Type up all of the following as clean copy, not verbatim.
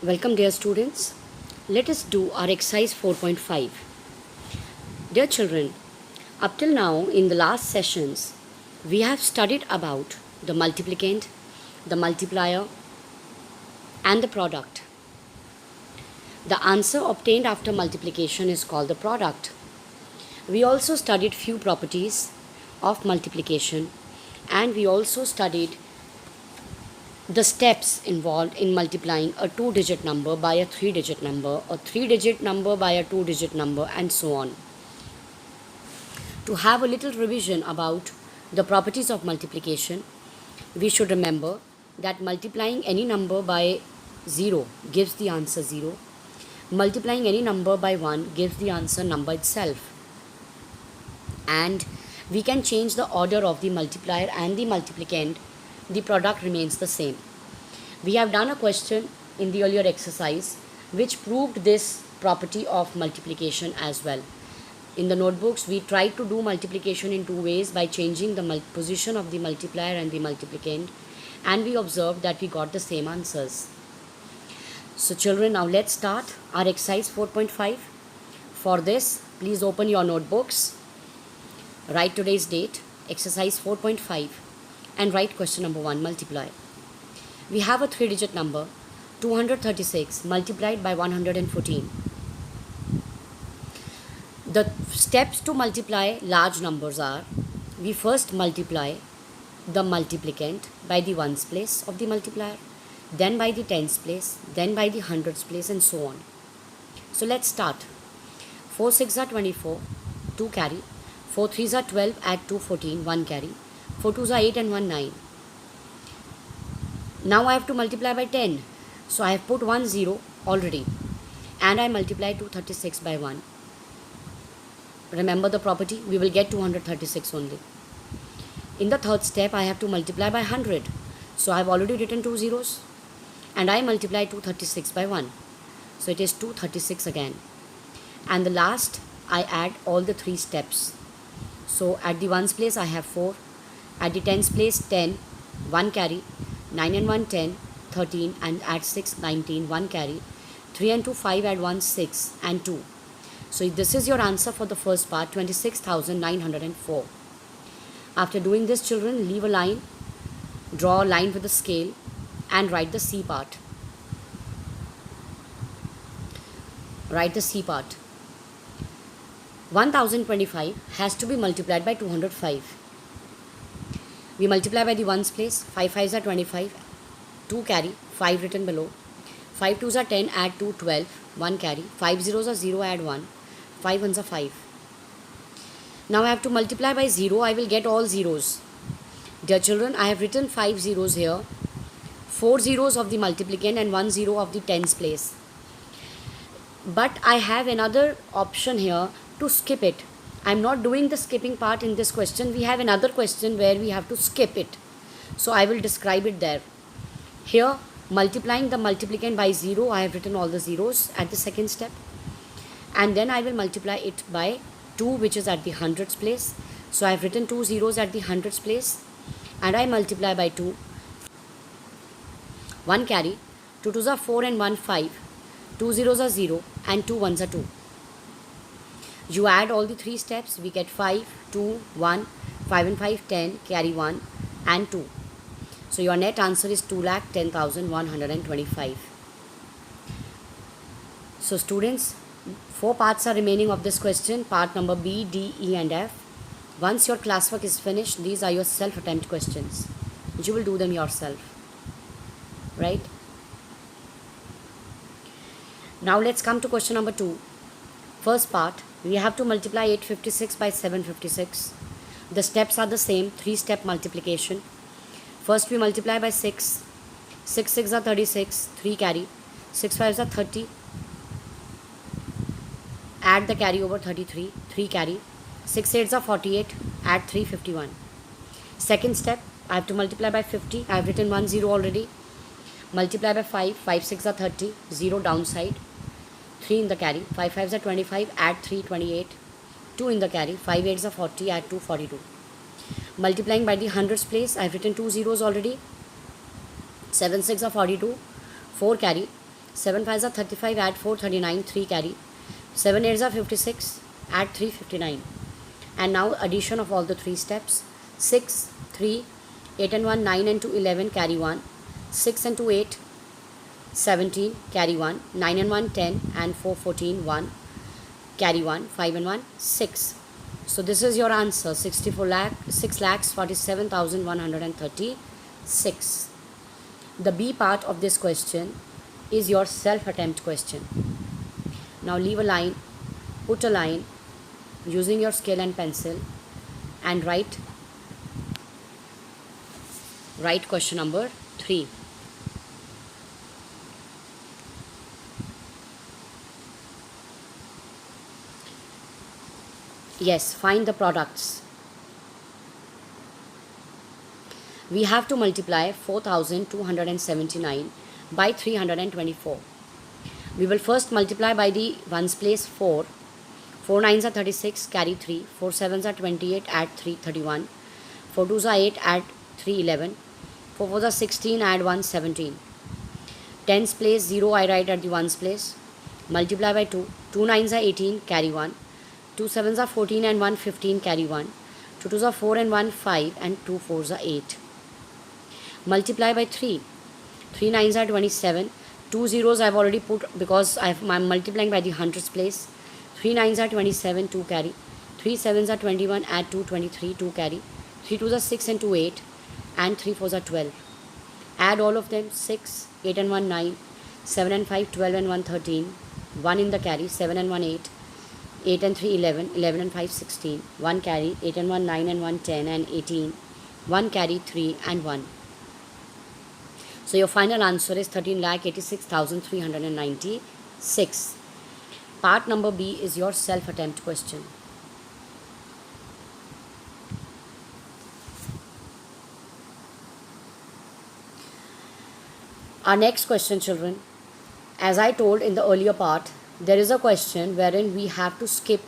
Welcome, dear students. Let us do our exercise 4.5. Dear children, up till now in the last sessions, we have studied about the multiplicand, the multiplier, and the product. The answer obtained after multiplication is called the product. We also studied few properties of multiplication, and we also studied the steps involved in multiplying a 2-digit number by a 3-digit number, a 3-digit number by a 2-digit number, and so on. To have a little revision about the properties of multiplication, we should remember that multiplying any number by 0 gives the answer 0. Multiplying any number by 1 gives the answer number itself. And we can change the order of the multiplier and the multiplicand. The product remains the same. We have done a question in the earlier exercise which proved this property of multiplication as well. In the notebooks, we tried to do multiplication in two ways by changing the position of the multiplier and the multiplicand, and we observed that we got the same answers. So children, now let's start our exercise 4.5. For this, please open your notebooks, write today's date, exercise 4.5, and write question number 1, multiply. We have a 3-digit number, 236 multiplied by 114. The steps to multiply large numbers are, we first multiply the multiplicand by the ones place of the multiplier, then by the tens place, then by the hundreds place, and so on. So let's start. 4 6 are 24, 2 carry. 4 3s are 12, add 2 14, 1 carry. 4 2s are 8 and 1 9. Now I have to multiply by 10. So I have put 1 0 already, and I multiply 236 by 1. Remember the property, we will get 236 only. In the third step, I have to multiply by 100. So I have already written 2 zeros, and I multiply 236 by 1. So it is 236 again. And the last, I add all the 3 steps. So at the ones place, I have 4. At the tens place, 10, 1 carry. 9 and 1, 10, 13, and add 6, 19, 1 carry. 3 and 2, 5, add 1, 6, and 2. So this is your answer for the first part, 26,904. After doing this, children, leave a line, draw a line with a scale, and write the C part. Write the C part. 1025 has to be multiplied by 205. We multiply by the ones place, 5 5s are 25, 2 carry, 5 written below. 5 2s are 10, add 2, 12, 1 carry. 5 zeros are 0, add 1. 5 1s are 5. Now I have to multiply by 0, I will get all zeros. Dear children, I have written 5 zeros here, 4 zeros of the multiplicand and 1 0 of the tens place. But I have another option here to skip it. I am not doing the skipping part in this question. We have another question where we have to skip it. So I will describe it there. Here, multiplying the multiplicand by 0, I have written all the zeros at the second step. And then I will multiply it by 2, which is at the hundreds place. So I have written 2 zeros at the hundreds place. And I multiply by 2. 1 carry. 2 2s are 4 and 1 5. 2 zeros are 0 and 2 1s are 2. You add all the 3 steps, we get 5, 2, 1, 5 and 5, 10, carry 1 and 2. So your net answer is 2,10,125. So students, 4 parts are remaining of this question, part number B, D, E and F. Once your classwork is finished, these are your self-attempt questions. You will do them yourself, right? Now let's come to question number 2. First part, we have to multiply 856 by 756. The steps are the same, 3-step multiplication. First we multiply by 6. 6 6 are 36, 3 carry. 6 5s are 30. Add the carry over 33, 3 carry. 6 8s are 48, add 3, 51. Second step, I have to multiply by 50. I have written 1 0 already. Multiply by 5, 5 6 are 30, 0 downside. 3 in the carry, 5 5s are 25, add 3, 28. 2 in the carry, 5 8s are 40, add 2, 42. Multiplying by the hundreds place, I have written 2 zeros already. 7 6 are 42, 4 carry. 7 5s are 35, add 4, 39, 3 carry. 7 8s are 56, add 3, 59. And now addition of all the 3 steps. 6, 3, 8 and 1, 9 and 2, 11, carry 1. 6 and 2, 8, 17, carry 1. 9 and 1, 10, and 4, 14, 1, carry 1. 5 and 1, 6. So this is your answer, 6,47,136. The B part of this question is your self-attempt question. Now leave a line, put a line using your scale and pencil, and write question number 3. Yes, find the products. We have to multiply 4,279 by 324. We will first multiply by the ones place 4. 4 9s are 36, carry 3. 4 7s are 28, add 3, 31. 4 2s are 8, add 3, 11. 4 4s are 16, add 1, 17. Tens place 0, I write at the ones place. Multiply by 2. 2 9s are 18, carry 1. 2 7s are 14 and 1, 15, carry 1. 2 2s are 4 and 1, 5, and 2 4s are 8. Multiply by 3. 3 9s are 27. 2 zeros I have already put because I'm multiplying by the hundreds place. 3 9s are 27, 2 carry. 3 7s are 21, add 2, 23, 2 carry. 3 2s are 6 and 2, 8, and 3 4s are 12. Add all of them, 6, 8 and 1, 9, 7 and 5, 12 and 1, 13, 1 in the carry, 7 and 1, 8, 8 and 3, 11, 11 and 5, 16, 1 carry, 8 and 1, 9 and 1, 10 and 18, 1 carry, 3 and 1. So your final answer is 13,86,396. Part number B is your self-attempt question. Our next question, children. As I told in the earlier part, there is a question wherein we have to skip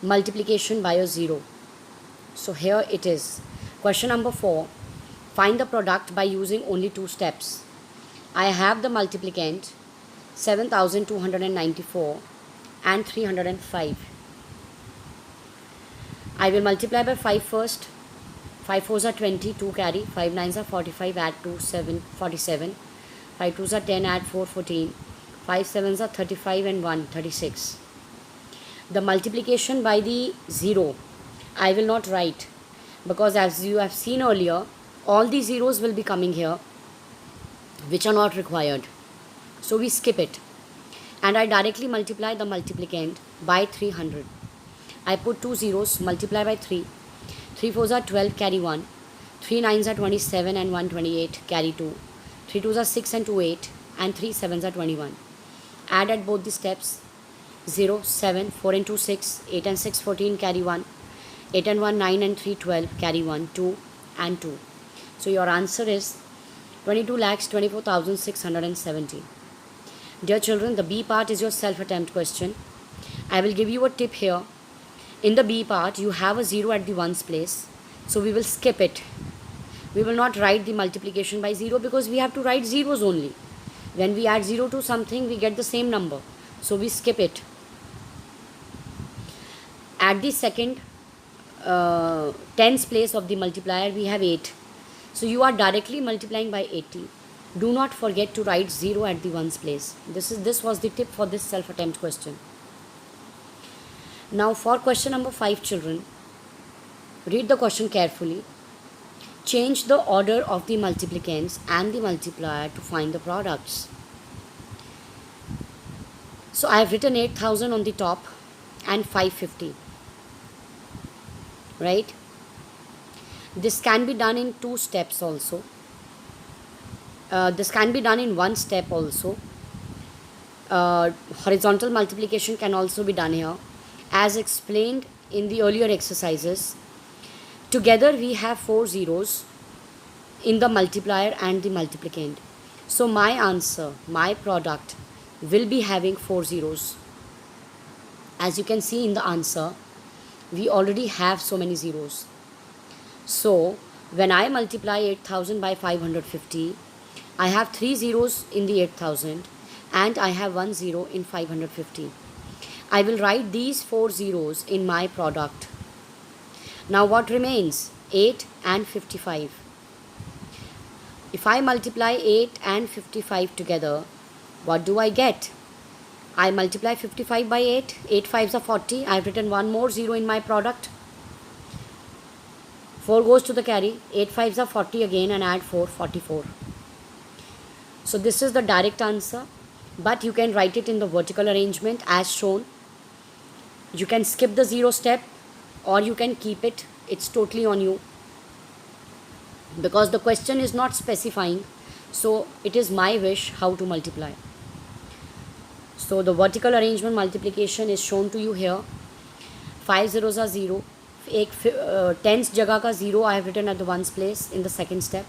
multiplication by a 0. So here it is. Question number 4. Find the product by using only 2 steps. I have the multiplicand 7,294 and 305. I will multiply by 5 first. 5 4s are 20, 2 carry. 5 9s are 45, add 2, 7, 47. 5 2s are 10, add 4, 14. 5 7s are 35 and 1, 36. The multiplication by the 0, I will not write because as you have seen earlier, all the zeros will be coming here which are not required. So we skip it. And I directly multiply the multiplicand by 300. I put 2 zeros, multiply by 3. 3 4s are 12, carry 1. 3 9s are 27 and 1, 28, carry 2. 3 2s are 6 and 2, 8, and 3 7s are 21. Add at both the steps. 0, 7, 4 and 2, 6, 8 and 6, 14, carry 1. 8 and 1, 9 and 3, 12, carry 1, 2 and 2. So your answer is 22,24,670. Dear children, the B part is your self-attempt question. I will give you a tip here. In the B part, you have a 0 at the ones place. So we will skip it. We will not write the multiplication by 0 because we have to write zeros only. When we add 0 to something, we get the same number. So we skip it. At the second tens place of the multiplier, we have 8. So you are directly multiplying by 80. Do not forget to write 0 at the ones place. This was the tip for this self-attempt question. Now for question number 5, children, read the question carefully. Change the order of the multiplicands and the multiplier to find the products. So I have written 8,000 on the top and 550. Right? This can be done in 2 steps also. This can be done in 1 step also. Horizontal multiplication can also be done here. As explained in the earlier exercises, together we have 4 zeros in the multiplier and the multiplicand. So my answer, my product will be having 4 zeros. As you can see in the answer, we already have so many zeros. So when I multiply 8,000 by 550, I have 3 zeros in the 8,000 and I have 1 0 in 550. I will write these 4 zeros in my product. Now what remains? 8 and 55. If I multiply 8 and 55 together, what do I get? I multiply 55 by 8. 8 5s are 40. I have written one more 0 in my product. 4 goes to the carry. 8 5s are 40 again, and add 4, 44. So this is the direct answer, but you can write it in the vertical arrangement as shown. You can skip the 0 step or you can keep it. It's totally on you, because the question is not specifying, so it is my wish how to multiply. So the vertical arrangement multiplication is shown to you here. 5 zeros are 0. एक tens जगह का 0 I have written at the ones place in the second step.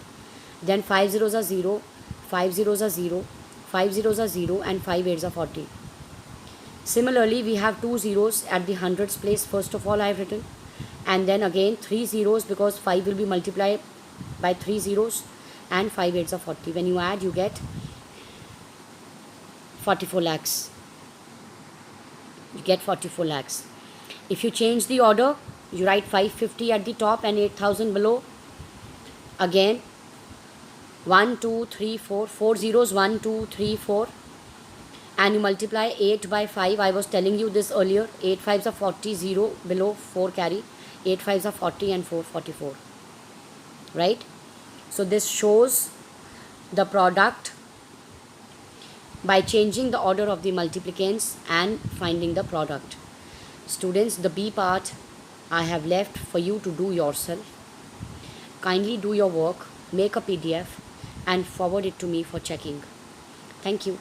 Then 5 zeros are 0, 5 zeros are 0, 5 zeros are 0, and 5 eights are 40. Similarly, we have 2 zeros at the hundreds place. First of all, I have written, and then again 3 zeros, because 5 will be multiplied by 3 zeros, and 5 eights are 40. When you add, you get 44 lakhs. You get 44 lakhs. If you change the order, you write 550 at the top and 8,000 below. Again 1 2 3 4, 4 zeros, 1 2 3 4, and you multiply 8 by 5. I was telling you this earlier. 8 5s are 40, 0 below, 4 carry. 8 5s are 40 and 4 44, right? So this shows the product by changing the order of the multiplicants and finding the product. Students, the B part I have left for you to do yourself. Kindly do your work, make a PDF and forward it to me for checking. Thank you.